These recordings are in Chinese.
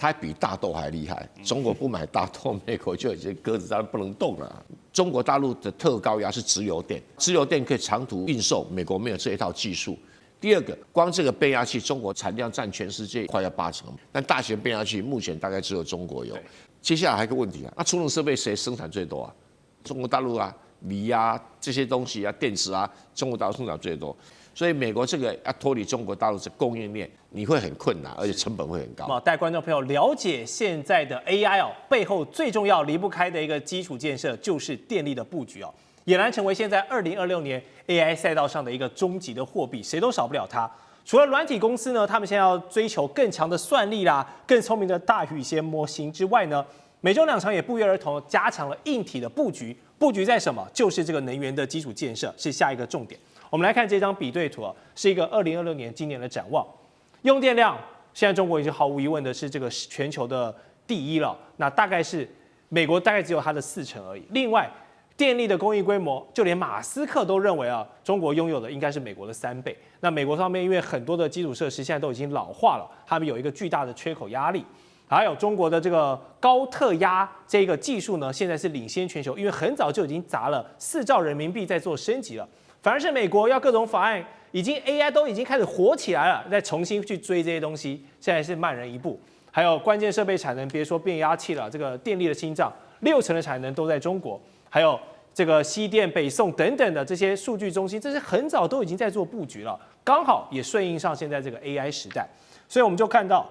它比大豆还厉害。中国不买大豆，美国就已经鸽子在那不能动了。中国大陆的特高压是直流电，直流电可以长途运售，美国没有这一套技术。第二个，光这个变压器，中国产量占全世界快要80%，但大型变压器目前大概只有中国有。接下来还有一个问题啊，那储能设备谁生产最多啊？中国大陆啊，锂啊这些东西啊，电池啊，中国大陆生产最多。所以美国这个要脱离中国大陆的供应链，你会很困难，而且成本会很高。带观众朋友了解现在的 AI 哦，背后最重要离不开的一个基础建设就是电力的布局哦，俨然成为现在2026年 AI 赛道上的一个终极的货币，谁都少不了它。除了软体公司呢，他们现在要追求更强的算力啦，更聪明的大语言模型之外呢，美中两强也不约而同加强了硬体的布局。布局在什么？就是这个能源的基础建设是下一个重点。我们来看这张比对图啊，是一个2026年今年的展望。用电量，现在中国已经毫无疑问的是这个全球的第一了。那大概是美国大概只有它的40%而已。另外，电力的供应规模，就连马斯克都认为啊，中国拥有的应该是美国的3倍。那美国上面因为很多的基础设施现在都已经老化了，他们有一个巨大的缺口压力。还有中国的这个高特压这个技术呢，现在是领先全球，因为很早就已经砸了4兆人民币在做升级了。反而是美国要各种法案，已经 AI 都已经开始火起来了，再重新去追这些东西，现在是慢人一步。还有关键设备产能，别说变压器了，这个电力的心脏，60%的产能都在中国。还有这个西电、北送等等的这些数据中心，这些很早都已经在做布局了，刚好也顺应上现在这个 AI 时代。所以我们就看到，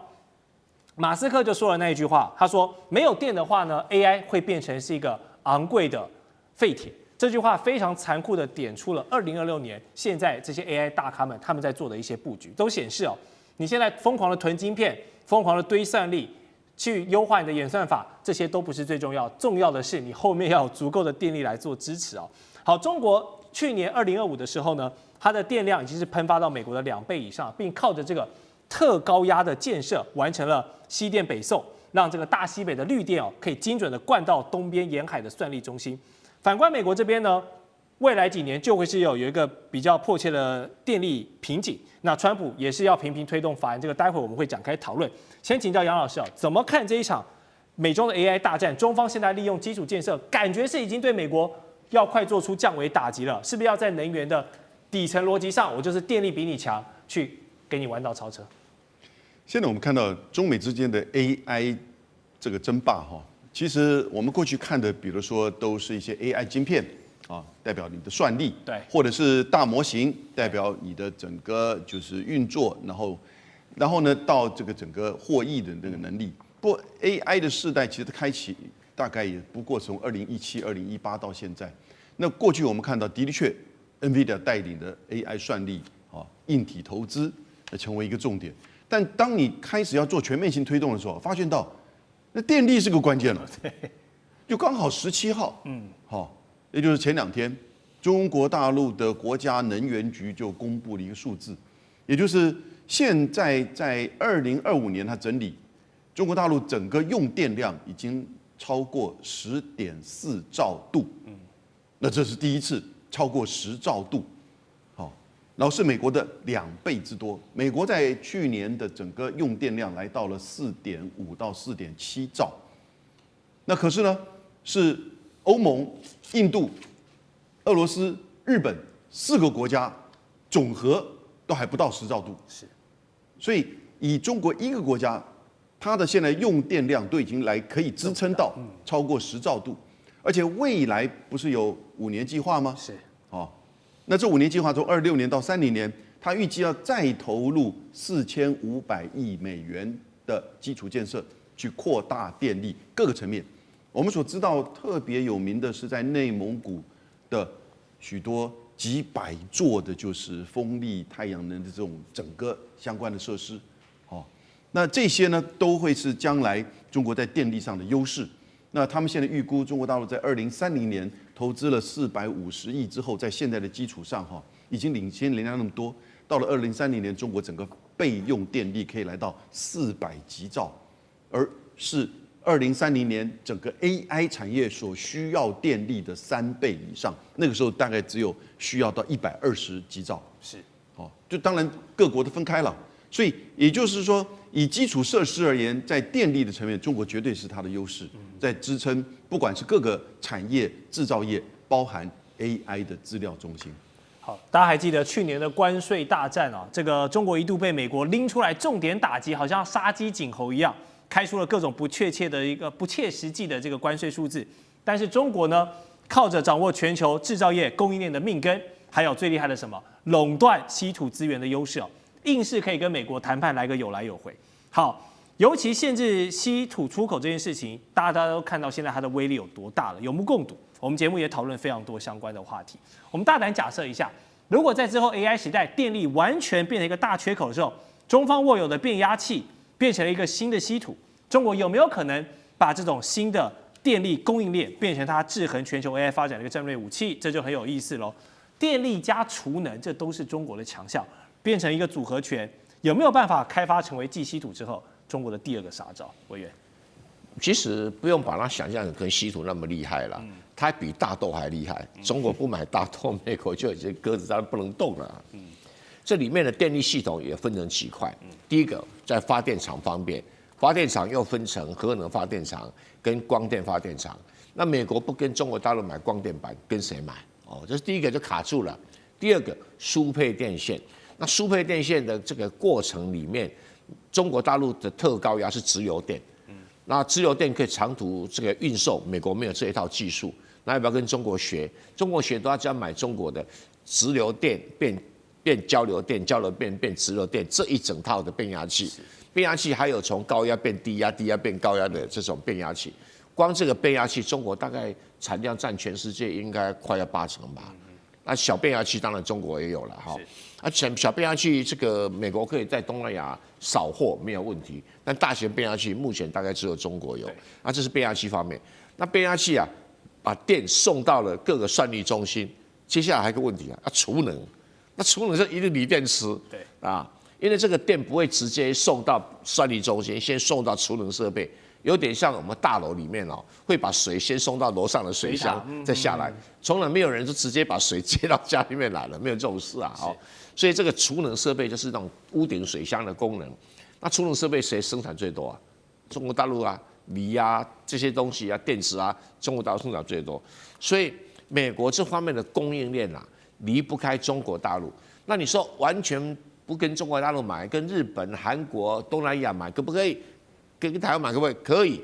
马斯克就说了那一句话，他说没有电的话呢 ，AI 会变成是一个昂贵的废铁。这句话非常残酷的点出了2026年现在这些 AI 大咖们他们在做的一些布局，都显示哦，你现在疯狂的囤晶片，疯狂的堆算力，去优化你的演算法，这些都不是最重要，重要的是你后面要有足够的电力来做支持哦。好，中国去年2025的时候呢，它的电量已经是喷发到美国的2倍以上，并靠着这个特高压的建设完成了西电北送，让这个大西北的绿电哦可以精准的灌到东边沿海的算力中心。反观美国这边呢，未来几年就会是有一个比较迫切的电力瓶颈。那川普也是要频频推动法案，这个待会我们会展开讨论。先请教杨老师啊，怎么看这一场美中的 AI 大战？中方现在利用基础建设，感觉是已经对美国要快做出降维打击了，是不是要在能源的底层逻辑上，我就是电力比你强，去给你弯道超车？现在我们看到中美之间的 AI 这个争霸哈。其实我们过去看的，比如说都是一些 AI 晶片啊，代表你的算力，对，或者是大模型，代表你的整个就是运作，然后呢到这个整个获益的那个能力。不过 AI 的世代其实它开启大概也不过从2017、2018到现在。那过去我们看到的确 NVIDIA 带领的 AI 算力啊，硬体投资成为一个重点。但当你开始要做全面性推动的时候，发现到那电力是个关键了，就刚好17号，好，也就是前2天，中国大陆的国家能源局就公布了一个数字，也就是现在在2025年，它整理中国大陆整个用电量已经超过10.4兆度，那这是第一次超过10兆度，好，然后是美国的2倍之多。美国在去年的整个用电量来到了4.5到4.7兆，那可是呢，是欧盟、印度、俄罗斯、日本4个国家总和都还不到10兆度。是，所以以中国一个国家，它的现在用电量都已经可以支撑到超过10兆度，而且未来不是有5年计划吗？是，哦。那这5年计划从26年到30年，它预计要再投入4500亿美元的基础建设，去扩大电力各个层面。我们所知道特别有名的是在内蒙古的许多几百座的，就是风力、太阳能的这种整个相关的设施。哦，那这些呢都会是将来中国在电力上的优势。那他们现在预估中国大陆在2030年投资了450亿之后，在现在的基础上已经领先人家那么多。到了2030年，中国整个备用电力可以来到400吉兆，而是2030年整个 AI 产业所需要电力的3倍以上。那个时候大概只有需要到120吉兆。是，就当然各国都分开了。所以也就是说，以基础设施而言，在电力的层面，中国绝对是它的优势，在支撑不管是各个产业、制造业，包含 AI 的资料中心。好，大家还记得去年的关税大战啊？这个中国一度被美国拎出来重点打击，好像杀鸡儆猴一样，开出了各种不切实际的这个关税数字。但是中国呢，靠着掌握全球制造业供应链的命根，还有最厉害的什么垄断稀土资源的优势哦，硬是可以跟美国谈判来个有来有回。好，尤其限制稀土出口这件事情，大家都看到现在它的威力有多大了，有目共睹。我们节目也讨论非常多相关的话题。我们大胆假设一下，如果在之后 AI 时代电力完全变成一个大缺口的时候，中方握有的变压器变成了一个新的稀土，中国有没有可能把这种新的电力供应链变成它制衡全球 AI 发展的一个战略武器？这就很有意思喽。电力加储能，这都是中国的强项，变成一个组合拳，有没有办法开发成为继稀土之后中国的第二个杀招？委员，其实不用把它想象跟稀土那么厉害了，它比大豆还厉害。中国不买大豆，美国就已经鸽子在那不能动了。这里面的电力系统也分成几块。第一个在发电厂方面，发电厂又分成核能发电厂跟光电发电厂。那美国不跟中国大陆买光电板，跟谁买？哦，这是第一个就卡住了。第二个输配电线，那输配电线的这个过程里面，中国大陆的特高压是直流电。那直流电可以长途这个运售，美国没有这一套技术，那要不要跟中国学？中国学都要只要买中国的直流电变交流电，交流电变直流电这一整套的变压器。变压器还有从高压变低压，低压变高压的这种变压器。光这个变压器，中国大概产量占全世界应该快要80%吧。那小变压器当然中国也有了哈。小变压器这个美国可以在东南亚扫货没有问题，但大型变压器目前大概只有中国有。那这是变压器方面。那变压器啊，把电送到了各个算力中心，接下来还有一个问题啊，储能。那储能是一定锂电池，对啊，因为这个电不会直接送到算力中心，先送到储能设备。有点像我们大楼里面哦，会把水先送到楼上的水箱，再下来。从来没有人就直接把水接到家里面来了，没有这种事啊！哦，所以这个储能设备就是那种屋顶水箱的功能。那储能设备谁生产最多啊？中国大陆啊，锂啊这些东西啊，电池啊，中国大陆生产最多。所以美国这方面的供应链啊，离不开中国大陆。那你说完全不跟中国大陆买，跟日本、韩国、东南亚买，可不可以？跟台湾买可不可以？可以，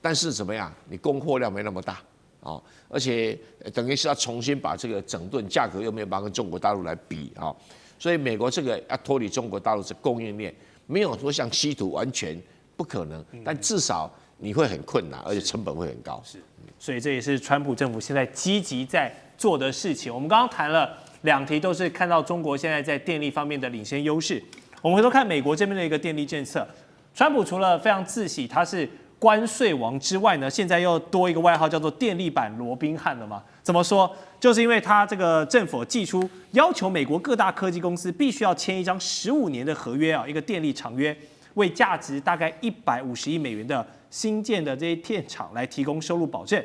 但是怎么样？你供货量没那么大啊，而且等于是要重新把这个整顿价格又没有办法跟中国大陆来比啊，所以美国这个要脱离中国大陆的供应链，没有说像稀土完全不可能，但至少你会很困难，而且成本会很高。是，所以这也是川普政府现在积极在做的事情。我们刚刚谈了2题，都是看到中国现在在电力方面的领先优势。我们回头看美国这边的一个电力政策。川普除了非常自喜他是关税王之外呢，现在又多一个外号叫做电力版罗宾汉了嘛？怎么说？就是因为他这个政府寄出要求美国各大科技公司必须要签一张15年的合约啊，一个电力长约，为价值大概150亿美元的新建的这些电厂来提供收入保证。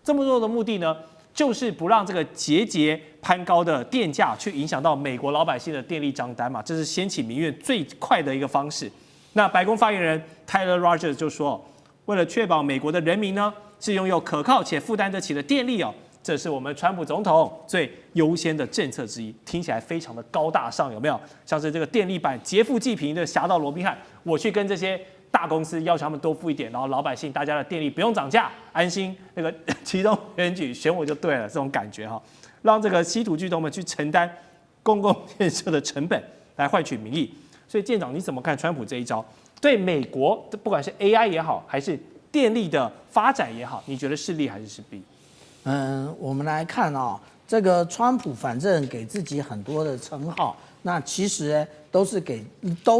这么做的目的呢，就是不让这个节节攀高的电价去影响到美国老百姓的电力账单嘛，这是掀起民怨最快的一个方式。那白宫发言人 Tyler Rogers 就说，为了确保美国的人民呢是拥有可靠且负担得起的电力哦，这是我们川普总统最优先的政策之一。听起来非常的高大上，有没有？像是这个电力版劫富济贫的侠盗罗宾汉，我去跟这些大公司要求他们多付一点，然后老百姓大家的电力不用涨价，安心那个其中选举选我就对了，这种感觉哈，让这个稀土巨头们去承担公共建设的成本，来换取民意。所以舰长你怎么看川普这一招？对美国不管是 AI 也好，还是电力的发展也好，你觉得是利还是是弊？我们来看哦，这个川普反正给自己很多的称号，那其实都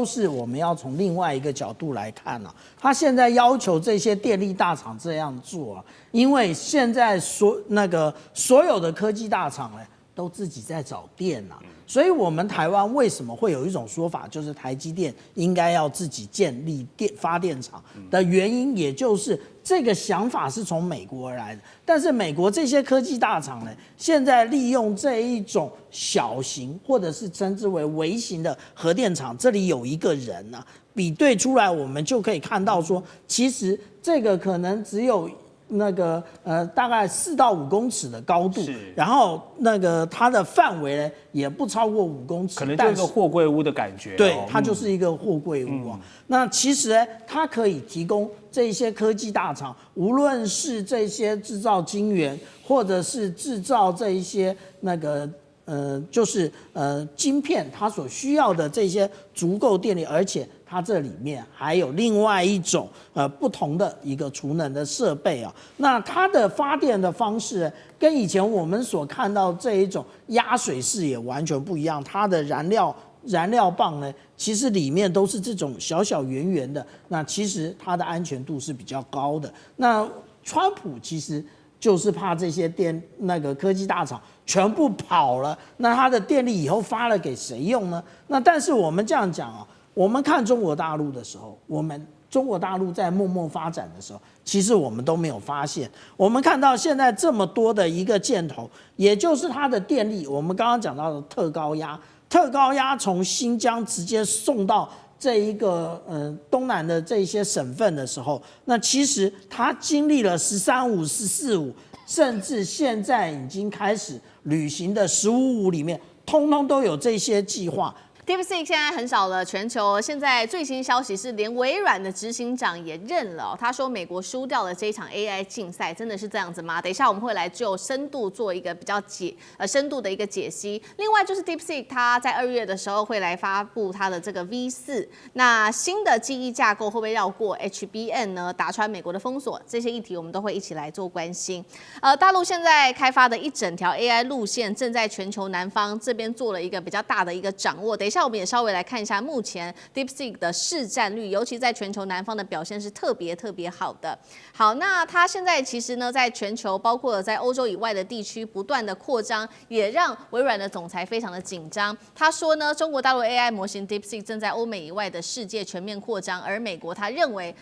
是我们要从另外一个角度来看啊。他现在要求这些电力大厂这样做啊，因为现在所有的科技大厂都自己在找电啊。所以我们台湾为什么会有一种说法，就是台积电应该要自己建立发电厂的原因，也就是这个想法是从美国而来的。但是美国这些科技大厂呢，现在利用这一种小型或者是称之为微型的核电厂，这里有一个人啊，比对出来，我们就可以看到说，其实这个可能只有大概4到5公尺的高度，然后它的范围呢也不超过5公尺，可能就是一个货柜屋的感觉。对，它就是一个货柜屋啊。那其实呢，它可以提供这些科技大厂，无论是这些制造晶圆，或者是制造这一些晶片，它所需要的这些足够电力，而且它这里面还有另外一种不同的一个储能的设备啊。那它的发电的方式跟以前我们所看到这一种压水式也完全不一样，它的燃料棒呢，其实里面都是这种小小圆圆的，那其实它的安全度是比较高的。那川普其实就是怕这些科技大厂全部跑了，那它的电力以后发了给谁用呢？那但是我们这样讲啊，我们看中国大陆的时候，中国大陆在默默发展的时候，其实我们都没有发现。我们看到现在这么多的一个箭头，也就是它的电力，我们刚刚讲到的特高压从新疆直接送到这一个东南的这些省份的时候，那其实它经历了13.5、14.5，甚至现在已经开始履行的15.5里面，通通都有这些计划。DeepSeek 现在横扫了全球，现在最新消息是，连微软的执行长也认了他说美国输掉了这一场 AI 竞赛，真的是这样子吗？等一下我们会来就深度做一个比较深度的一个解析。另外就是 DeepSeek 它在2月的时候会来发布它的这个 V4，那新的记忆架构会不会绕过 HBM 呢？打穿美国的封锁，这些议题我们都会一起来做关心。大陆现在开发的一整条 AI 路线正在全球南方这边做了一个比较大的一个掌握。等一下我们也稍微来看一下目前 DeepSeek 的市占率，尤其在全球南方的表现是特别好的。好，那它现在其实呢，在全球包括在欧洲以外的地区不断的扩张，也让微软的总裁非常的紧张。他说呢，中国大陆 AI 模型 DeepSeek 正在欧美以外的世界全面扩张，而美国他认为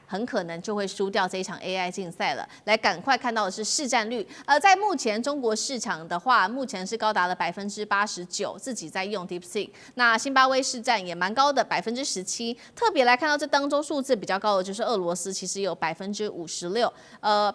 很可能就会输掉这一场 AI 竞赛了。来，赶快看到的是市占率，在目前中国市场的话，目前是高达了89%，自己在用 DeepSeek。那辛巴威市占也蛮高的17%，特别来看到这当中数字比较高的就是俄罗斯，其实有56%，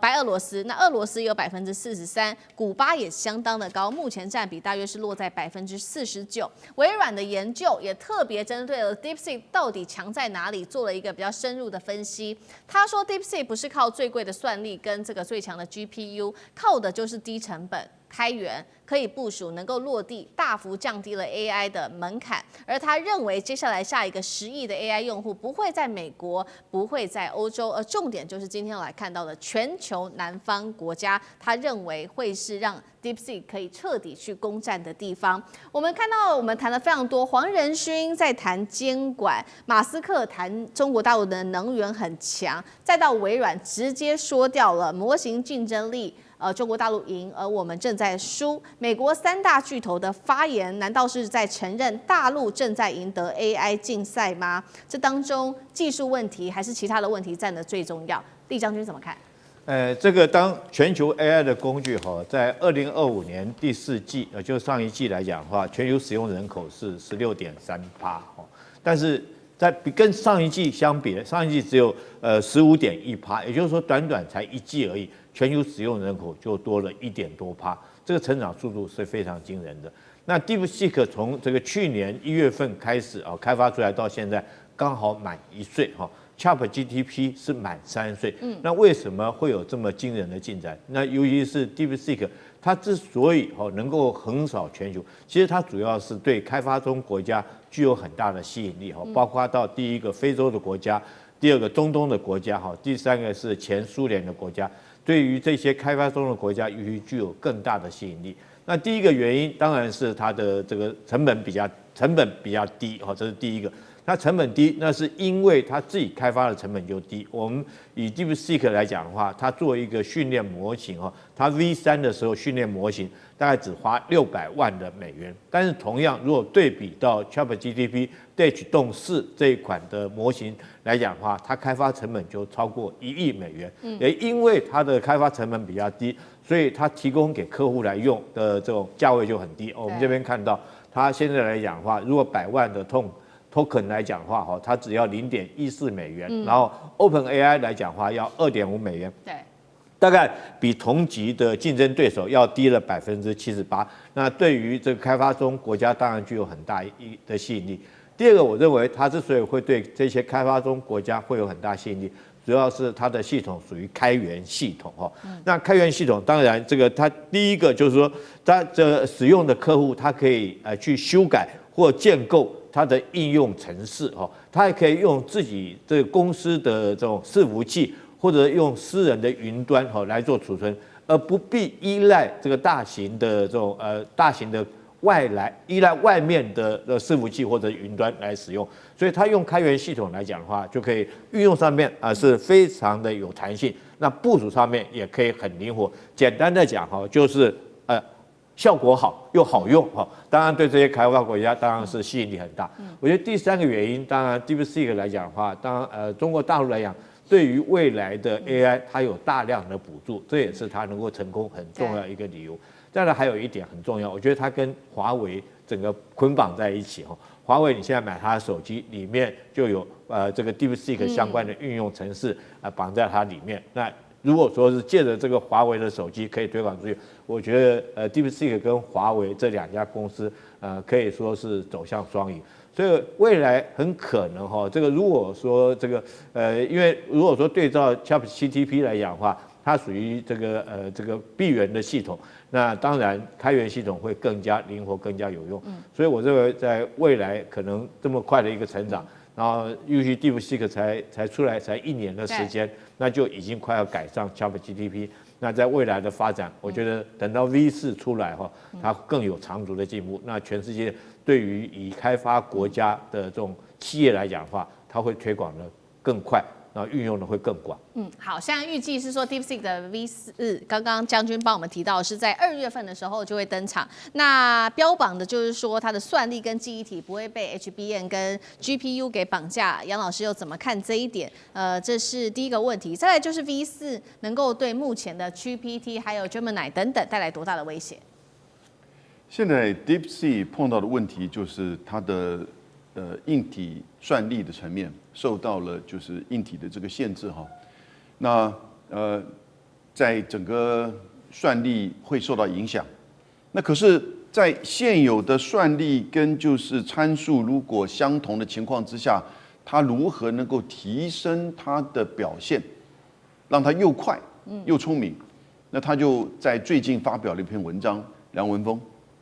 白俄罗斯，那俄罗斯有43%，古巴也相当的高，目前占比大约是落在49%。微软的研究也特别针对了 DeepSeek 到底强在哪里，做了一个比较深入的分析。他说 DeepSeek 不是靠最贵的算力跟这个最强的 GPU， 靠的就是低成本。开源可以部署，能够落地，大幅降低了 AI 的门槛。而他认为，接下来下一个10亿的 AI 用户不会在美国，不会在欧洲，而重点就是今天来看到的全球南方国家，他认为会是让 DeepSeek 可以彻底去攻占的地方。我们看到，我们谈了非常多，黄仁勋在谈监管，马斯克谈中国大陆的能源很强，再到微软直接说掉了模型竞争力。中国大陆赢，而我们正在输。美国3大巨头的发言，难道是在承认大陆正在赢得 AI 竞赛吗？这当中技术问题还是其他的问题占的最重要？厉将军怎么看？这个当全球 AI 的工具在2025年第4季，就上一季来讲的话，全球使用人口是16.3%，但是跟上一季相比，上一季只有15.1%，也就是说短才1季而已，全球使用人口就多了1点多%，这个成长速度是非常惊人的。那 DeepSeek 从这个去年1月份开始开发出来到现在刚好满1岁ChatGPT 是满3岁，那为什么会有这么惊人的进展？那尤其是 DeepSeek， 它之所以能够横扫全球，其实它主要是对开发中国家具有很大的吸引力包括到第一个非洲的国家，第二个中东的国家第三个是前苏联的国家，对于这些开发中的国家，具有更大的吸引力。那第一个原因当然是它的这个成本比较低这是第一个。它成本低，那是因为它自己开发的成本就低。我们以 DeepSeek 来讲的话，它做一个训练模型它 V3的时候训练模型大概只花600万的美元，但是同样如果对比到 ChatGPT Dash 动4这一款的模型来讲的话，它开发成本就超过1亿美元。也因为它的开发成本比较低，所以它提供给客户来用的这种价位就很低。我们这边看到，它现在来讲的话，如果100万的token 来讲的话，它只要0.14美元，然后 OpenAI 来讲的话要2.5美元，对，大概比同级的竞争对手要低了78%。那对于这个开发中国家当然具有很大的吸引力。第二个，我认为它之所以会对这些开发中国家会有很大吸引力，主要是它的系统属于开源系统那开源系统当然这个它第一个就是说，它这使用的客户他可以去修改或建构它的应用程式它也可以用自己这个公司的这种伺服器或者用私人的云端来做储存，而不必依赖这个大型的依赖外面的伺服器或者云端来使用，所以它用开源系统来讲的话，就可以运用上面是非常的有弹性，那部署上面也可以很灵活。简单的讲就是效果好又好用当然对这些开发国家当然是吸引力很大。我觉得第三个原因，当然 DeepSeek 来讲的话，当然中国大陆来讲，对于未来的 AI 它有大量的补助，这也是它能够成功很重要一个理由。当然还有一点很重要，我觉得它跟华为整个捆绑在一起华为你现在买它的手机里面就有这个 DeepSeek 相关的运用程式绑在它里面。那如果说是借着这个华为的手机可以推广出去，我觉得DeepSeek 跟华为这2家公司可以说是走向双赢。所以未来很可能这个如果说这个因为如果说对照 ChatGPT 来讲的话，它属于这个闭源的系统，那当然开源系统会更加灵活、更加有用。所以我认为在未来可能这么快的一个成长，然后尤其 DeepSeek 才出来才1年的时间，那就已经快要赶上 ChatGPT。那在未来的发展，我觉得等到 V4出来它更有长足的进步。那全世界对于以开发国家的这种企业来讲的话，它会推广的更快，然后运用的会更广。好，现在预计是说 DeepSeek 的 V4，刚刚将军帮我们提到是在2月份的时候就会登场。那标榜的就是说它的算力跟记忆体不会被 HBM 跟 GPU 给绑架。杨老师又怎么看这一点？这是第一个问题。再来就是 V4能够对目前的 GPT 还有 Gemini 等等带来多大的威胁？现在 DeepSeek 碰到的问题就是它的硬体算力的层面受到了就是硬体的这个限制那在整个算力会受到影响。那可是，在现有的算力跟就是参数如果相同的情况之下，它如何能够提升它的表现，让它又快又聪明？那他就在最近发表了一篇文章，梁文峰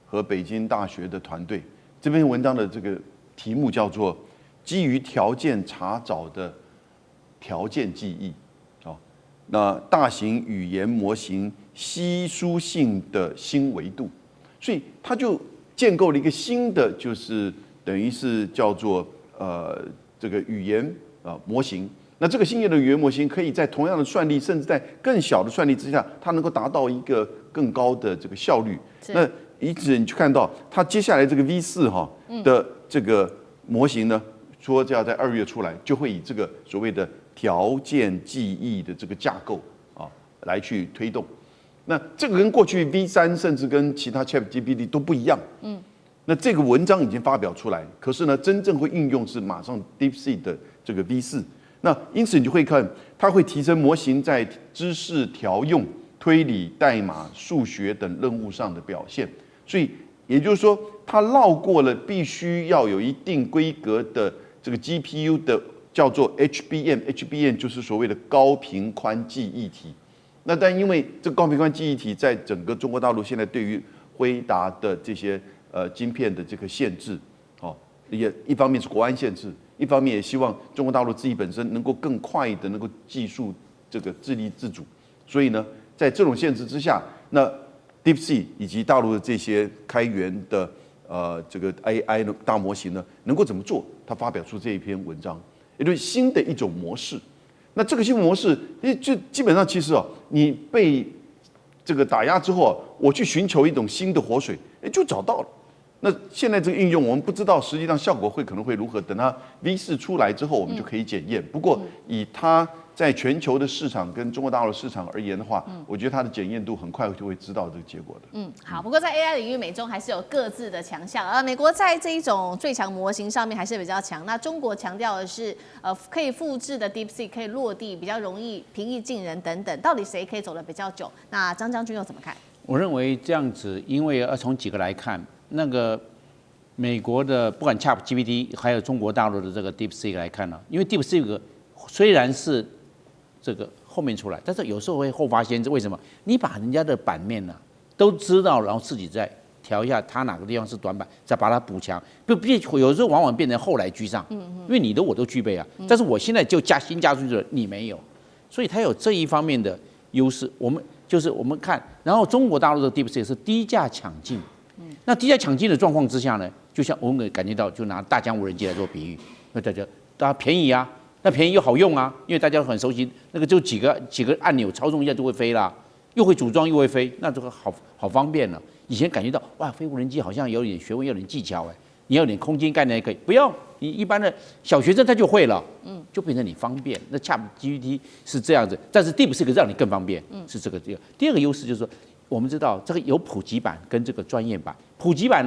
和北京大学的团队。这篇文章的这个题目叫做《基于条件查找的条件记忆》那大型语言模型稀疏性的新维度，所以他就建构了一个新的，就是等于是叫做这个语言模型。那这个新的语言模型可以在同样的算力，甚至在更小的算力之下，它能够达到一个更高的这个效率。那因此你就看到它接下来这个 V4的这个模型呢，说就要在2月出来，就会以这个所谓的条件记忆的这个架构来去推动。那这个跟过去 V3 甚至跟其他 ChatGPT 都不一样。那这个文章已经发表出来，可是呢，真正会运用是马上 DeepSeek 的这个 V4。那因此你就会看，它会提升模型在知识调用、推理、代码、数学等任务上的表现。所以也就是说，它绕过了必须要有一定规格的这个 GPU 的叫做 HBM 就是所谓的高频宽记忆体。那但因为这个高频宽记忆体在整个中国大陆现在对于辉达的这些晶片的这个限制，也一方面是国安限制，一方面也希望中国大陆自己本身能够更快的能够技术这个自立自主。所以呢，在这种限制之下，那 DeepSeek 以及大陆的这些开源的这个 AI 的大模型呢，能够怎么做？他发表出这一篇文章，也就是新的一种模式。那这个新模式，就基本上其实你被这个打压之后我去寻求一种新的活水，就找到了。那现在这个应用，我们不知道实际上效果可能会如何。等它 V4出来之后，我们就可以检验。不过以它在全球的市场跟中国大陆市场而言的话，我觉得它的检验度很快就会知道这个结果的。好。不过在 AI 领域，美中还是有各自的强项。美国在这一种最强模型上面还是比较强。那中国强调的是，可以复制的 DeepSeek 可以落地，比较容易平易近人等等。到底谁可以走得比较久？那张将军又怎么看？我认为这样子，因为要从几个来看，那个美国的不管 ChatGPT 还有中国大陆的这个 DeepSeek 来看呢，因为 DeepSeek 虽然是这个后面出来，但是有时候会后发先至。为什么？你把人家的版面呢都知道，然后自己再调一下它哪个地方是短板，再把它补强。有时候往往变成后来居上，因为你的我都具备啊，但是我现在就新加出去了，你没有，所以它有这一方面的优势。我们看，然后中国大陆的 DeepSeek 是低价抢进。那低价抢进的状况之下呢，就像我们感觉到，就拿大疆无人机来做比喻，那大家便宜啊，那便宜又好用啊，因为大家很熟悉，那个就几个按钮操纵一下就会飞啦，又会组装又会飞，那这个好方便了。以前感觉到哇，飞无人机好像有点学问，有点技巧你要有点空间概念也可以，不用，你一般的小学生他就会了，就变成你方便。那 ChatGPT 是这样子，但是 DeepSeek 让你更方便，是这个。第二个优势就是说，我们知道这个有普及版跟这个专业版。普及版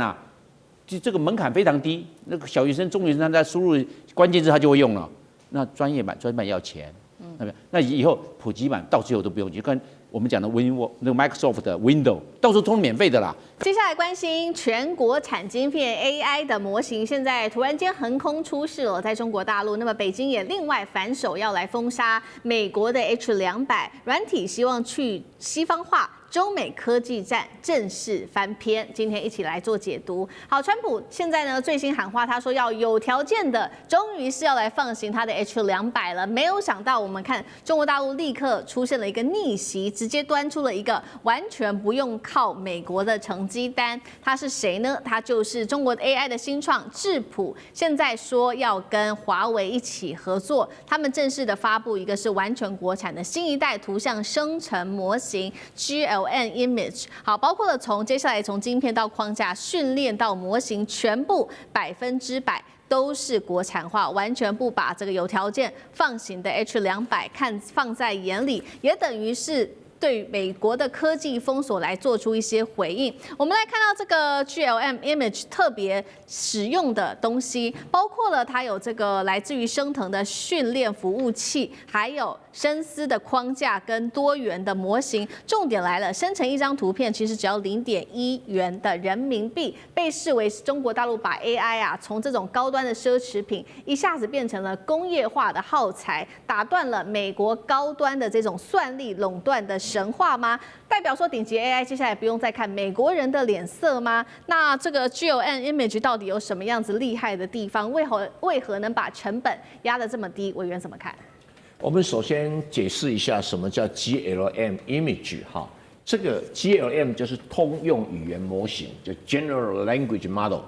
就这个门槛非常低，那个小学生、中学生他在输入关键字他就会用了。那专业版要钱，那以后普及版到最后都不用，就跟我们讲的 那个 Microsoft 的 Windows 到时候都是免费的啦。接下来关心全国产晶片 AI 的模型，现在突然间横空出世了，在中国大陆。那么北京也另外反手要来封杀美国的 H200软体，希望去西方化。中美科技战正式翻篇，今天一起来做解读。好，川普现在呢最新喊话，他说要有条件的，终于是要来放行他的 H200了。没有想到，我们看中国大陆立刻出现了一个逆袭，直接端出了一个完全不用靠美国的成绩单。他是谁呢？他就是中国 AI 的新创智谱，现在说要跟华为一起合作，他们正式的发布一个是完全国产的新一代图像生成模型 GLM Image， 好，包括了接下来从晶片到框架、训练到模型，全部100%都是国产化，完全不把这个有条件放行的 H200放在眼里，也等于是对美国的科技封锁来做出一些回应。我们来看到这个 GLM Image 特别使用的东西，包括了它有这个来自于升腾的训练服务器，还有深思的框架跟多元的模型。重点来了，生成一张图片其实只要0.1元的人民币，被视为中国大陆把 AI 从这种高端的奢侈品一下子变成了工业化的耗材，打断了美国高端的这种算力垄断的神话吗？代表说顶级 AI 接下来不用再看美国人的脸色吗？那这个 GLM Image 到底有什么样子厉害的地方？为何能把成本压得这么低？委员怎么看？我们首先解释一下什么叫 GLM Image 哈，这个 GLM 就是通用语言模型，就 General Language Model，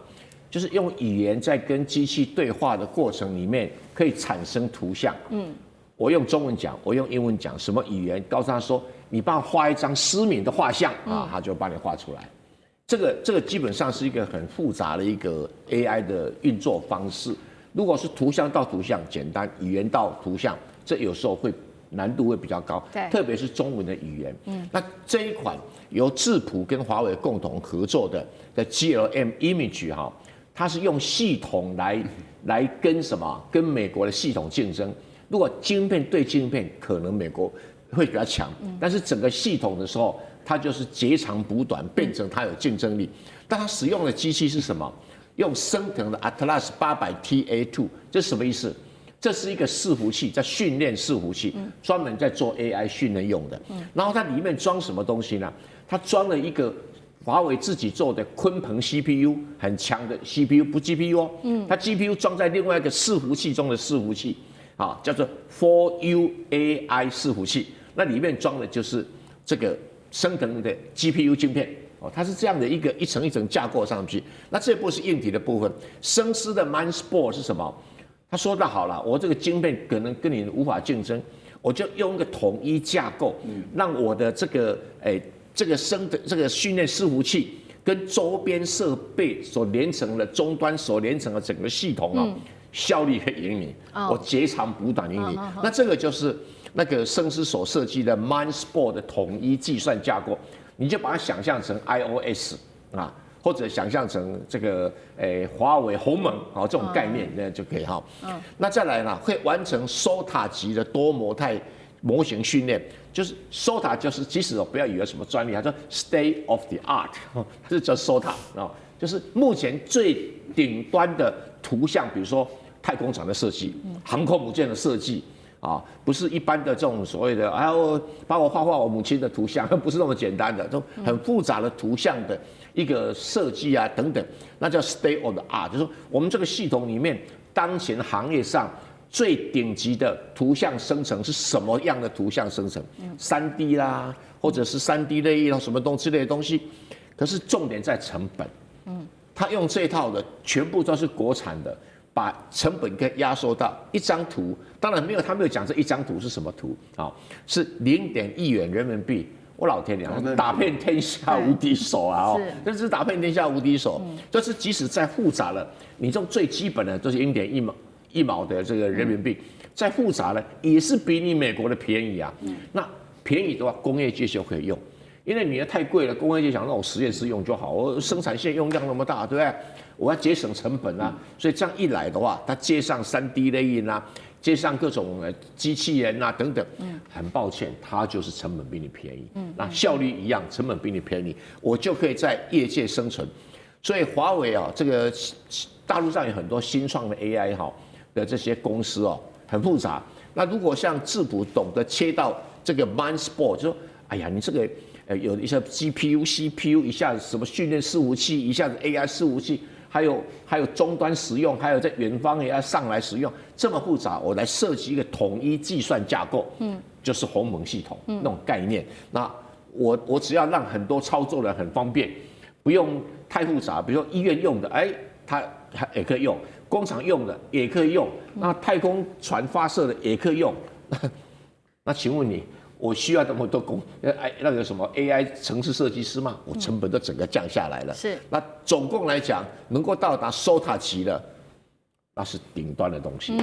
就是用语言在跟机器对话的过程里面可以产生图像。我用中文讲，我用英文讲，什么语言？告诉他说，你帮我画一张思敏的画像啊，他就帮你画出来。这个基本上是一个很复杂的一个 AI 的运作方式。如果是图像到图像简单，语言到图像，这有时候难度会比较高，特别是中文的语言。那这一款由智谱跟华为共同合作的 GLM Image 哈，它是用系统来跟美国的系统竞争。如果晶片对晶片，可能美国会比较强，但是整个系统的时候，它就是截长补短，变成它有竞争力。但它使用的机器是什么？用升腾的 Atlas 800TA2， 这是什么意思？这是一个伺服器，在训练伺服器，专门在做 AI 训练用的。然后它里面装什么东西呢？它装了一个华为自己做的鲲鹏 CPU， 很强的 CPU， 不 GPU 哦。它 GPU 装在另外一个伺服器中的伺服器。叫做 4U AI 伺服器，那里面装的就是这个升腾的 GPU 晶片，哦，它是这样的一个一层一层架构上去。那这部是硬体的部分，生思的 MindSport 是什么？他说的好了，我这个晶片可能跟你无法竞争，我就用一个统一架构，让我的这个这个训练伺服器跟周边设备所连成的终端所连成的整个系统啊，效率可以赢你，我截长补短赢你。那这个就是那个生思所设计的 MindSport 的统一计算架构，你就把它想象成 iOS 啊。或者想象成这个华为鸿蒙这种概念，那就可以哈。那再来呢，会完成 SOTA 级的多模态模型训练，就是 SOTA 就是即使不要以为什么专利，它说 State of the Art， 它是叫 SOTA 啊，就是目前最顶端的图像，比如说太空船的设计、航空母舰的设计。啊，不是一般的这种所谓的，还要帮我画我母亲的图像，不是那么简单的，这种很复杂的图像的一个设计啊等等，那叫 state of the art， 就是说我们这个系统里面，当前行业上最顶级的图像生成是什么样的图像生成？3D 啦，或者是3D 类什么之类的东西，可是重点在成本。他用这套的全部都是国产的。把成本给压缩到一张图，当然他没有讲这一张图是什么图啊，是0.1亿元人民币。我老天娘，打遍天下无敌手啊！这是打遍天下无敌手。就是即使再复杂了，你这种最基本的都是0.1毛的这个人民币，再复杂了也是比你美国的便宜啊。那便宜的话，工业界就可以用。因为你的太贵了，工业界想让我实验室用就好，我生产线用量那么大，对不对？我要节省成本啊，所以这样一来的话，它接上3D 列印啊，接上各种机器人啊等等，很抱歉，它就是成本比你便宜，那效率一样，成本比你便宜，我就可以在业界生存。所以华为啊，这个大陆上有很多新创的 AI 的这些公司哦，很复杂。那如果像智谱懂得切到这个 MindSport， 就说，哎呀，你这个。有一些 GPU、CPU， 一下子什么训练伺服器，一下子 AI 伺服器，还有终端使用，还有在远方也要上来使用，这么复杂，我来设计一个统一计算架构，就是鸿蒙系统那种概念。那我只要让很多操作人很方便，不用太复杂，比如说医院用的，它也可以用；工厂用的也可以用；那太空船发射的也可以用。那请问你？我需要这么多那个什么 AI 程式设计师吗？我成本都整个降下来了。是。那总共来讲，能够到达 SOTA 级的，那是顶端的东西。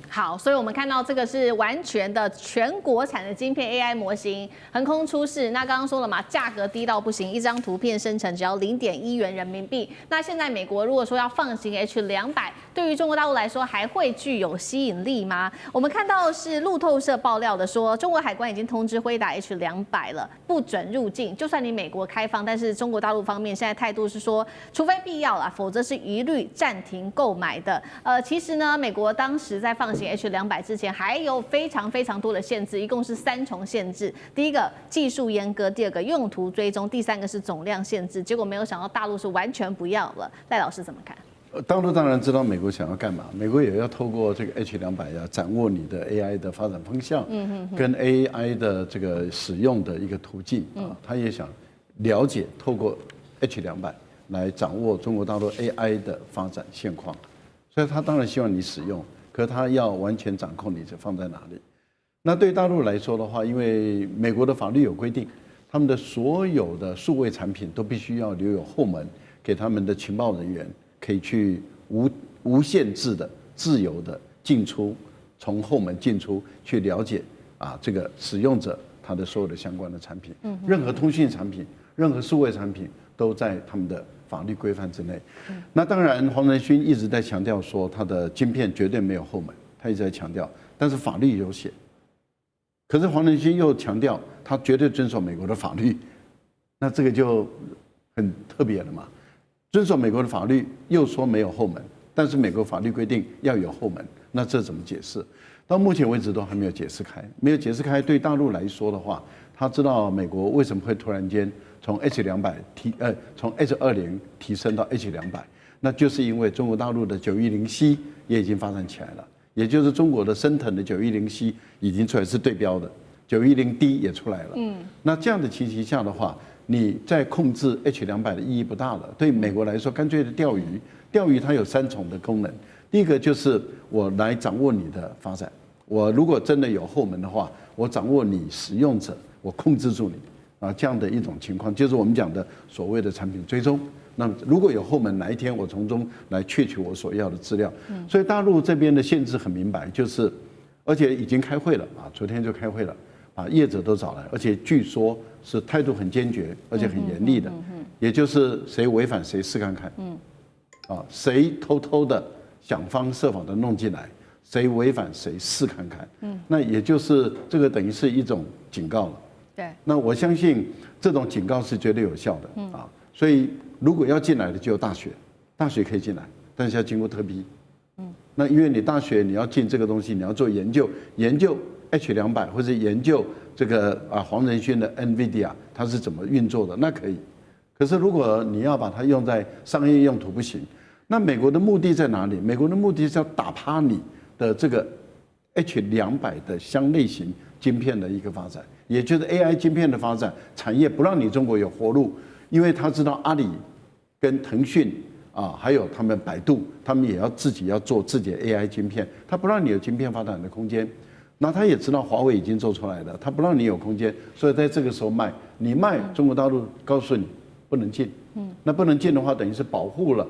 好，所以我们看到这个是完全的全国产的晶片 AI 模型横空出世。那刚刚说了嘛，价格低到不行，一张图片生成只要0.1元人民币。那现在美国如果说要放行 H200，对于中国大陆来说还会具有吸引力吗？我们看到是路透社爆料的说，中国海关已经通知辉达 H200了，不准入境。就算你美国开放，但是中国大陆方面现在态度是说，除非必要啦，否则是一律暂停购买的。其实呢，美国当时在放行 H200之前，还有非常多的限制，一共是3重限制。第一个技术阉割，第二个用途追踪，第3个是总量限制。结果没有想到大陆是完全不要了。赖老师怎么看？大陆当然知道美国想要干嘛，美国也要透过这个 H200要掌握你的 AI 的发展方向，跟 AI 的这个使用的一个途径啊，他也想了解透过 H200来掌握中国大陆 AI 的发展现况，所以他当然希望你使用，可他要完全掌控你是放在哪里。那对大陆来说的话，因为美国的法律有规定，他们的所有的数位产品都必须要留有后门，给他们的情报人员。可以去无限制的、自由的进出，从后门进出去了解这个使用者他的所有的相关的产品，任何通讯产品、任何数位产品都在他们的法律规范之内。那当然，黄仁勋一直在强调说他的晶片绝对没有后门，他一直在强调，但是法律有写。可是黄仁勋又强调他绝对遵守美国的法律，那这个就很特别了嘛。遵守美国的法律，又说没有后门，但是美国法律规定要有后门，那这怎么解释？到目前为止都还没有解释开。没有解释开，对大陆来说的话，他知道美国为什么会突然间从 H200从 H20提升到 H200，那就是因为中国大陆的910C也已经发展起来了，也就是中国的升腾的910C已经出来是对标的，910D 也出来了。那这样的情形下的话，你在控制 H200的意义不大了。对美国来说，干脆的钓鱼，钓鱼它有3重的功能。第一个就是我来掌握你的发展，我如果真的有后门的话，我掌握你使用者，我控制住你啊，这样的一种情况，就是我们讲的所谓的产品追踪。那么如果有后门，哪一天我从中来窃取我所要的资料，所以大陆这边的限制很明白，就是而且已经开会了啊，昨天就开会了，把业者都找来，而且据说是态度很坚决，而且很严厉的，也就是谁违反谁试看看，啊，谁偷偷的想方设法的弄进来，谁违反谁试看看，那也就是这个等于是一种警告了。对，那我相信这种警告是绝对有效的啊，所以如果要进来的就有大学，大学可以进来，但是要经过特批。那因为你大学你要进这个东西，你要做研究，研究 H200或者研究这个黄仁勋的 NVIDIA 它是怎么运作的，那可以。可是如果你要把它用在商业用途不行。那美国的目的在哪里？美国的目的是要打趴你的这个 H200的相类型晶片的一个发展，也就是 AI 晶片的发展，产业不让你中国有活路，因为他知道阿里跟腾讯啊，还有他们百度，他们也要自己要做自己的 AI 晶片，他不让你有晶片发展的空间。那他也知道华为已经做出来了，他不让你有空间，所以在这个时候卖，你卖中国大陆告诉你不能进，那不能进的话，等于是保护了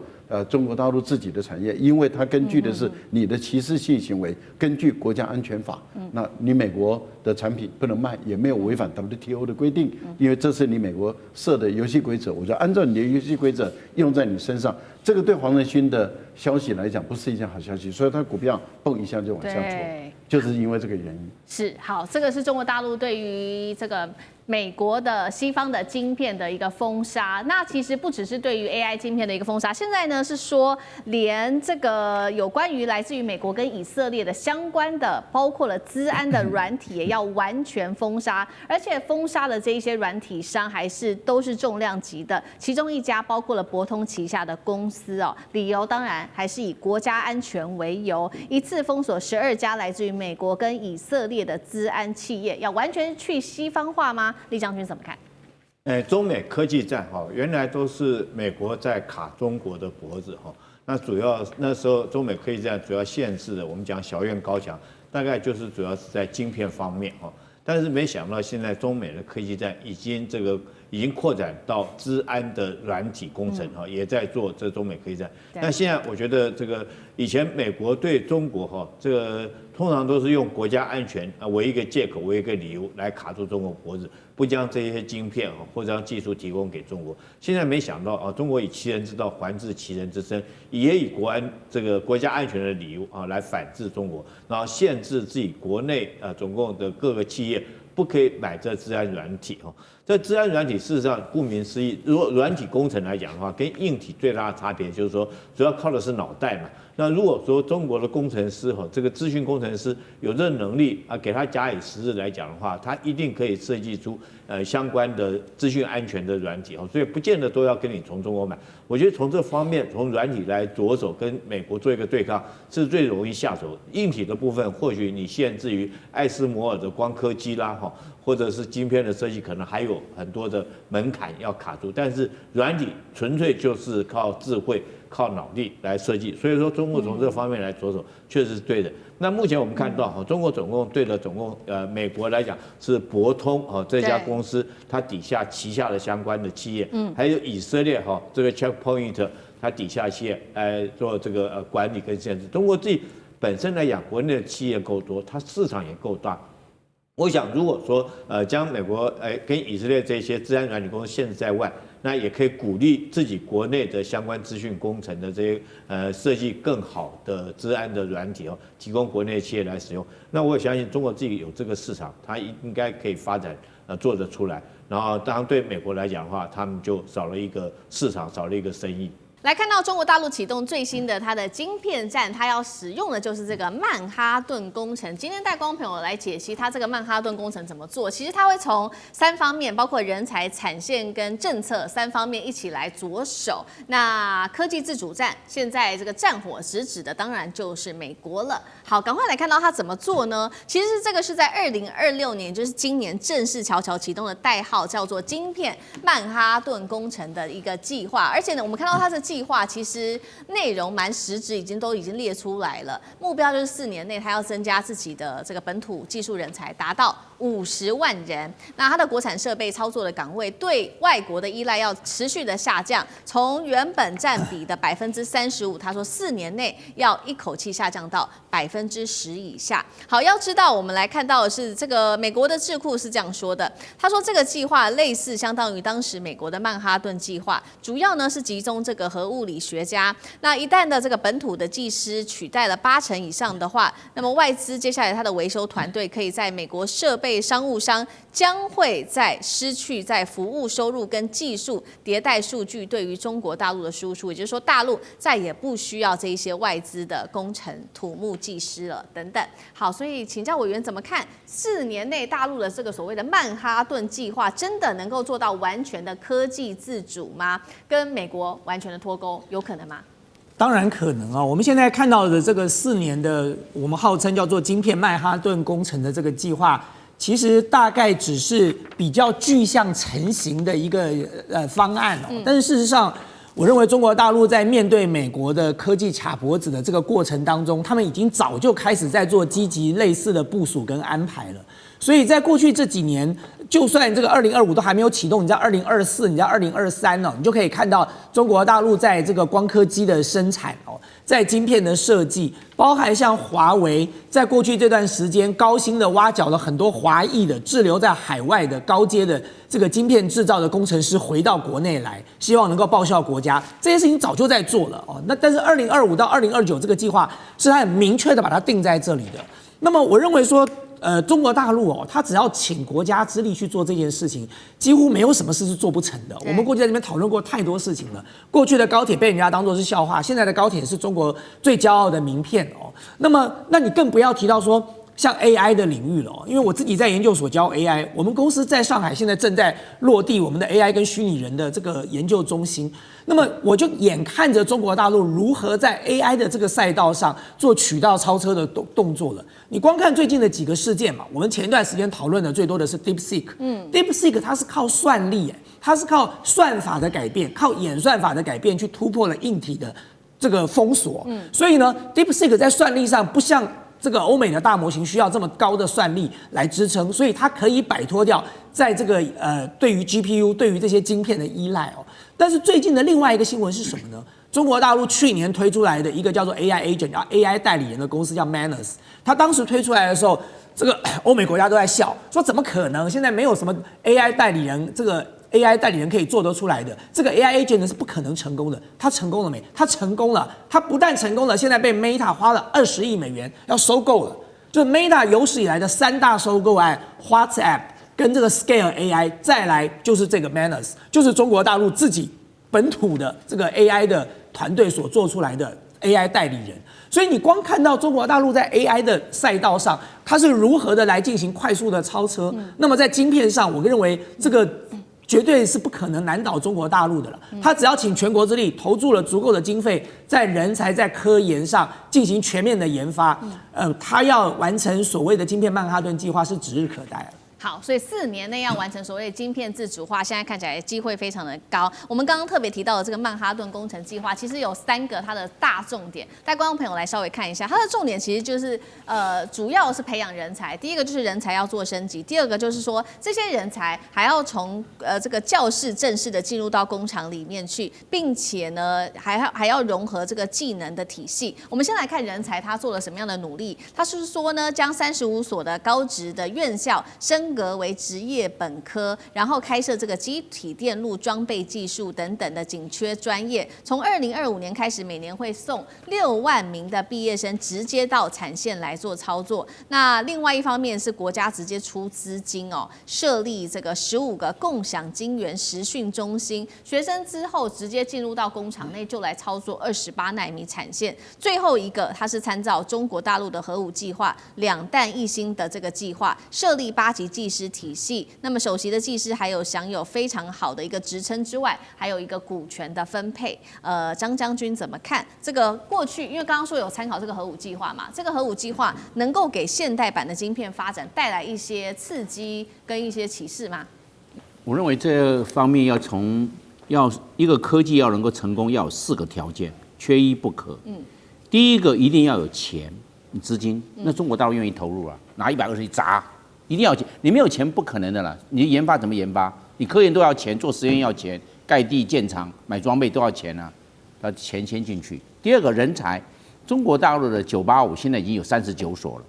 中国大陆自己的产业，因为它根据的是你的歧视性行为，根据国家安全法，那你美国的产品不能卖，也没有违反 WTO 的规定，因为这是你美国设的游戏规则，我就按照你的游戏规则用在你身上，这个对黄仁勋的消息来讲不是一件好消息，所以它股票蹦一下就往下挫，就是因为这个原因。是，好，这个是中国大陆对于这个美国的西方的晶片的一个封杀。那其实不只是对于 AI 晶片的一个封杀，现在呢是说连这个有关于来自于美国跟以色列的相关的，包括了资安的软体也要完全封杀，而且封杀的这一些软体商还是都是重量级的，其中一家包括了博通旗下的公司哦，理由当然还是以国家安全为由，一次封锁12家来自于美国跟以色列的资安企业，要完全去西方化吗？李将军怎么看？中美科技战哈，原来都是美国在卡中国的脖子哈。那主要那时候中美科技战主要限制的，我们讲小院高墙，大概就是主要是在晶片方面哈。但是没想到现在中美的科技战已经扩展到资安的软体工程哈，也在做这中美科技战。那现在我觉得这个以前美国对中国哈，这个通常都是用国家安全为一个借口，为一个理由来卡住中国脖子，不将这些晶片或者将技术提供给中国。现在没想到中国以其人之道还治其人之身，也以国家安全的理由来反制中国，然后限制自己国内总共的各个企业不可以买这资安软体这资安软体事实上顾名思义，如果软体工程来讲的话，跟硬体最大的差别就是说，主要靠的是脑袋嘛。那如果说中国的工程师这个资讯工程师有这个能力给他假以时日来讲的话，他一定可以设计出相关的资讯安全的软体所以不见得都要跟你从中国买。我觉得从这方面，从软体来着手跟美国做一个对抗，是最容易下手。硬体的部分，或许你限制于艾斯摩尔的光刻机啦或者是晶片的设计，可能还有很多的门槛要卡住。但是软体纯粹就是靠智慧、靠脑力来设计，所以说中国从这方面来着手，确实是对的。那目前我们看到中国总共美国来讲是博通这家公司，它底下旗下的相关的企业，还有以色列这个 Checkpoint 它底下企业来做这个管理跟限制。中国自己本身来讲，国内的企业够多，它市场也够大。我想，如果说将美国跟以色列这些资安软体公司限制在外，那也可以鼓励自己国内的相关资讯工程的这些设计更好的资安的软体提供国内企业来使用。那我也相信中国自己有这个市场，它应该可以发展做得出来。然后当然对美国来讲的话，他们就少了一个市场，少了一个生意。来看到中国大陆启动最新的它的晶片战，它要使用的就是这个曼哈顿工程。今天带观众朋友来解析它这个曼哈顿工程怎么做。其实它会从3方面，包括人才、产线跟政策3方面一起来着手。那科技自主战，现在这个战火直指的当然就是美国了。好，赶快来看到它怎么做呢？其实这个是在2026年，就是今年正式悄悄启动的代号叫做晶片曼哈顿工程的一个计划。而且呢，我们看到它的计划其实内容蛮实质，已经列出来了。目标就是4年内，它要增加自己的这个本土技术人才，达到50万人。那它的国产设备操作的岗位对外国的依赖要持续的下降，从原本占比的35%，他说4年内要一口气下降到10%以下。好，要知道我们来看到的是这个美国的智库是这样说的，他说这个计划类似相当于当时美国的曼哈顿计划，主要呢是集中这个核物理学家。那一旦的这个本土的技师取代了80%以上的话，那么外资接下来它的维修团队可以在美国设备商务商将会在失去在服务收入跟技术迭代数据对于中国大陆的输出，也就是说大陆再也不需要这一些外资的工程土木技师了等等。好，所以请教委员怎么看4年内大陆的这个所谓的曼哈顿计划真的能够做到完全的科技自主吗？跟美国完全的脱钩有可能吗？当然可能啊！我们现在看到的这个4年的，我们号称叫做晶片曼哈顿工程的这个计划，其实大概只是比较具象成型的一个方案哦。但是事实上，我认为中国大陆在面对美国的科技卡脖子的这个过程当中，他们已经早就开始在做积极类似的部署跟安排了。所以在过去这几年，就算这个2025都还没有启动，你在2024、你在2023哦，你就可以看到中国大陆在这个光刻机的生产哦，在晶片的设计，包含像华为，在过去这段时间高薪的挖角了很多华裔的滞留在海外的高阶的这个晶片制造的工程师回到国内来，希望能够报效国家。这些事情早就在做了哦。那但是2025到2029这个计划是它很明确的把它定在这里的。那么我认为说，中国大陆哦，他只要倾国家之力去做这件事情，几乎没有什么事是做不成的。我们过去在这边讨论过太多事情了。过去的高铁被人家当作是笑话，现在的高铁是中国最骄傲的名片哦。那你更不要提到说像 AI 的领域了哦，因为我自己在研究所教 AI， 我们公司在上海现在正在落地我们的 AI 跟虚拟人的这个研究中心。那么我就眼看着中国大陆如何在 AI 的这个赛道上做渠道超车的动作了。你光看最近的几个事件嘛，我们前一段时间讨论的最多的是 DeepSeek，DeepSeek 它是靠算力，它是靠算法的改变，靠演算法的改变去突破了硬体的这个封锁。所以呢 ，DeepSeek 在算力上不像这个欧美的大模型需要这么高的算力来支撑，所以它可以摆脱掉在这个对于 GPU 对于这些晶片的依赖哦。但是最近的另外一个新闻是什么呢？中国大陆去年推出来的一个叫做 AI Agent 叫 AI 代理人的公司叫 Manus， 它当时推出来的时候，这个欧美国家都在笑，说怎么可能？现在没有什么 AI 代理人这个。AI 代理人可以做得出来的，这个 AI agent 是不可能成功的。他成功了没？他成功了。他不但成功了，现在被 Meta 花了20亿美元要收购了。就是 Meta 有史以来的3大收购案 ，WhatsApp 跟这个 Scale AI， 再来就是这个 Manus， 就是中国大陆自己本土的这个 AI 的团队所做出来的 AI 代理人。所以你光看到中国大陆在 AI 的赛道上，它是如何的来进行快速的超车。那么在晶片上，我认为这个绝对是不可能难倒中国大陆的了。他只要请全国之力，投注了足够的经费，在人才、在科研上进行全面的研发，他要完成所谓的晶片曼哈顿计划是指日可待了。好，所以4年内要完成所谓的晶片自主化，现在看起来机会非常的高。我们刚刚特别提到的这个曼哈顿工程计划，其实有3个它的大重点，带观众朋友来稍微看一下。它的重点其实就是主要是培养人才。第一个就是人才要做升级，第二个就是说这些人才还要从这个教室正式的进入到工厂里面去，并且呢还要融合这个技能的体系。我们先来看人才他做了什么样的努力。他是说呢，将35所的高职的院校升升格为职业本科，然后开设这个机体电路装备技术等等的紧缺专业。从2025年开始，每年会送6万名的毕业生直接到产线来做操作。那另外一方面是国家直接出资金哦，设立这个15个共享晶圆实训中心，学生之后直接进入到工厂内就来操作28奈米产线。最后一个，它是参照中国大陆的核武计划2弹1星的这个计划，设立8级技师体系。那么首席的技师还有享有非常好的一个职称之外，还有一个股权的分配。张将军怎么看这个过去？因为刚刚说有参考这个核武计划嘛，这个核武计划能够给现代版的晶片发展带来一些刺激跟一些启示吗？我认为这方面要一个科技要能够成功，要有4个条件，缺一不可。第一个一定要有钱，资金。那中国大陆愿意投入啊，拿120亿砸，一定要钱。你没有钱不可能的啦。你研发怎么研发？你科研都要钱，做实验要钱，盖地建厂、买装备都要钱啊，把钱先进去。第二个人才，中国大陆的985现在已经有39所了，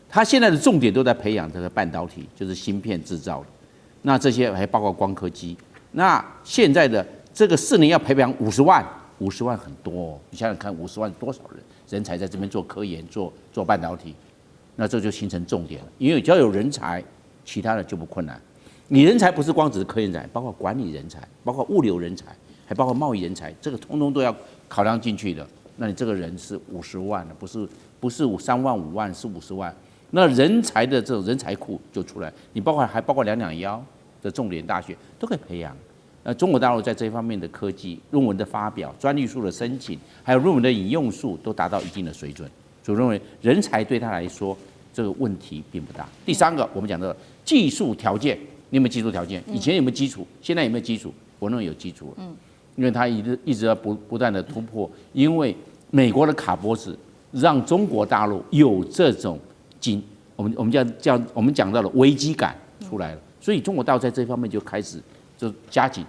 它现在的重点都在培养这个半导体，就是芯片制造的。那这些还包括光刻机。那现在的这个4年要培养50万，50万很多哦。你想想看，50万多少人才在这边做科研、做半导体，那这就形成重点了。因为只要有人才，其他的就不困难。你人才不是光只是科研人才，包括管理人才，包括物流人才，还包括贸易人才，这个通通都要考量进去的。那你这个人是50万的，不是3万5万，是50万。那人才的这种人才库就出来，你还包括221的重点大学都可以培养。中国大陆在这方面的科技论文的发表、专利数的申请，还有论文的引用数都达到一定的水准，所以我认为人才对他来说这个问题并不大。第3个，我们讲的技术条件，你有没有技术条件？以前有没有基础？现在有没有基础？我认为有基础了，因为他一直要不断的突破，因为美国的卡脖子让中国大陆有这种我们讲到的危机感出来了，所以中国大陆在这方面就开始就加紧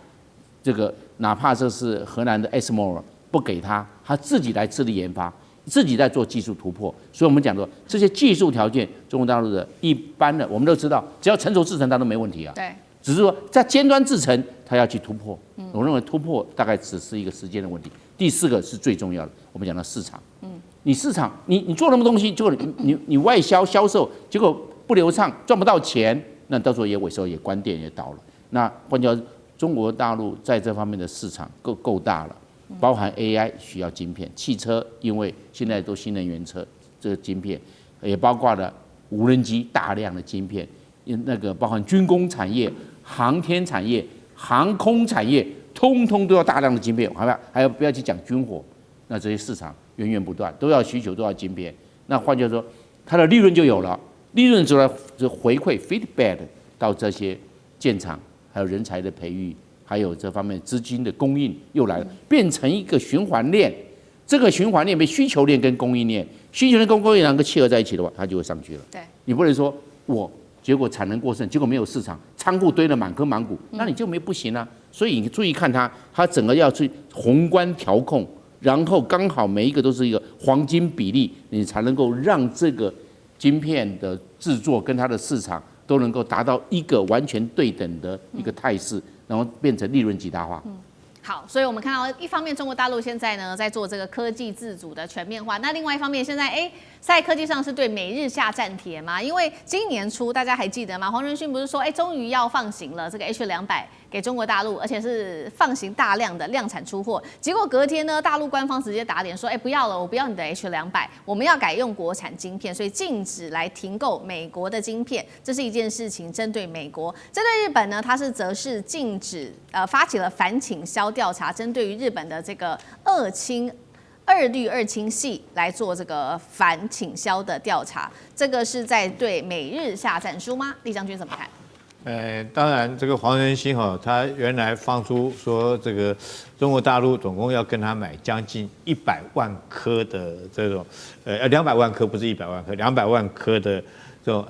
这个，哪怕这是荷兰的 ASML 不给他自己来致力研发，自己在做技术突破。所以我们讲说这些技术条件，中国大陆的一般的我们都知道，只要成熟制程它都没问题啊。对，只是说在尖端制程它要去突破。我认为突破大概只是一个时间的问题。第4个是最重要的，我们讲到市场。你市场你做那么东西，结果你外销售结果不流畅，赚不到钱，那到时候也萎缩，也关店也倒了。那换句话说，中国大陆在这方面的市场够大了，包含 AI 需要晶片，汽车因为现在都新能源车这个晶片，也包括了无人机大量的晶片，那个包含军工产业、航天产业、航空产业，通通都要大量的晶片，还要不要去讲军火？那这些市场源源不断，都要需求，都要晶片。那换句话说，它的利润就有了，利润就来回馈 feedback 到这些建厂。还有人才的培育，还有这方面资金的供应又来了，变成一个循环链。这个循环链被需求链跟供应链，需求链跟供应链两个契合在一起的话，它就会上去了。对，你不能说结果产能过剩，结果没有市场，仓库堆了满坑满谷，那你就不行啊。所以你注意看它整个要去宏观调控，然后刚好每一个都是一个黄金比例，你才能够让这个晶片的制作跟它的市场都能够达到一个完全对等的一个态势，然后变成利润极大化。好，所以我们看到一方面中国大陆现在呢在做这个科技自主的全面化，那另外一方面现在在科技上是对美日下战帖嘛？因为今年初大家还记得吗？黄仁勋不是说终于要放行了这个 H200给中国大陆，而且是放行大量的量产出货，结果隔天呢大陆官方直接打脸说不要了，我不要你的 H200，我们要改用国产晶片，所以禁止来停购美国的晶片，这是一件事情。针对美国，针对日本呢，它则是禁止发起了反倾销调查，针对于日本的这个二氯二氢系来做这个反倾销的调查，这个是在对美日下战书吗？厉将军怎么看？当然，这个黄仁勋他原来放出说这个中国大陆总共要跟他买将近100万颗的这种200万颗，不是100万颗，200万颗的这种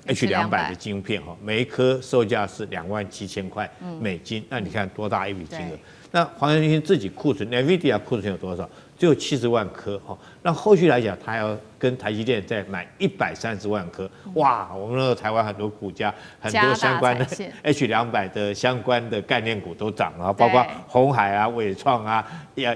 H200的晶片每一颗售价是27000块美金，那你看多大一笔金额？那黄仁勋自己库存 ，NVIDIA 库存有多少？只有70万颗哈。那后续来讲，它要跟台积电再买130万颗，哇！我们那个台湾很多股价，很多相关的 H200的相关的概念股都涨了，包括鸿海啊、伟创啊、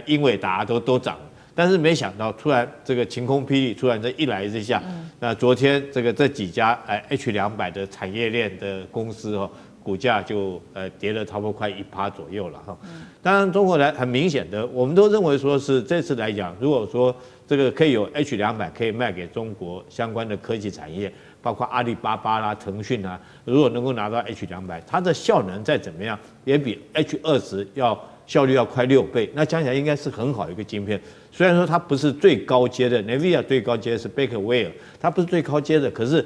英伟达都涨了。但是没想到，突然这个晴空霹雳，突然这一来之下，那昨天这几家H200的产业链的公司哦。股价就跌了差不多快1%左右了哈。当然，中国来很明显的，我们都认为说是这次来讲，如果说这个可以有H200可以卖给中国相关的科技产业，包括阿里巴巴啦、腾讯啊，如果能够拿到H200，它的效能再怎么样，也比H20效率要快6倍，那讲起来应该是很好一个晶片。虽然说它不是最高阶的 ，NVIDIA 最高阶是 Blackwell， 它不是最高阶的，可是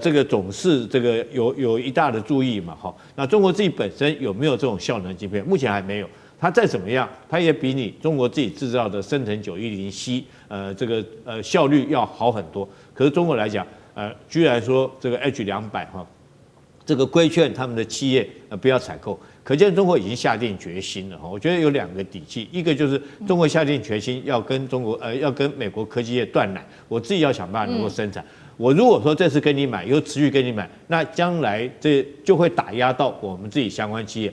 这个总是这个有一大的注意嘛，哈。那中国自己本身有没有这种效能晶片？目前还没有。它再怎么样，它也比你中国自己制造的升腾910C，效率要好很多。可是中国来讲，居然说这个 H200哈，这个规劝他们的企业不要采购。可见中国已经下定决心了哈，我觉得有2个底气，一个就是中国下定决心要跟美国科技业断奶，我自己要想办法能够生产。我如果说这次跟你买，以后持续跟你买，那将来这就会打压到我们自己相关企业。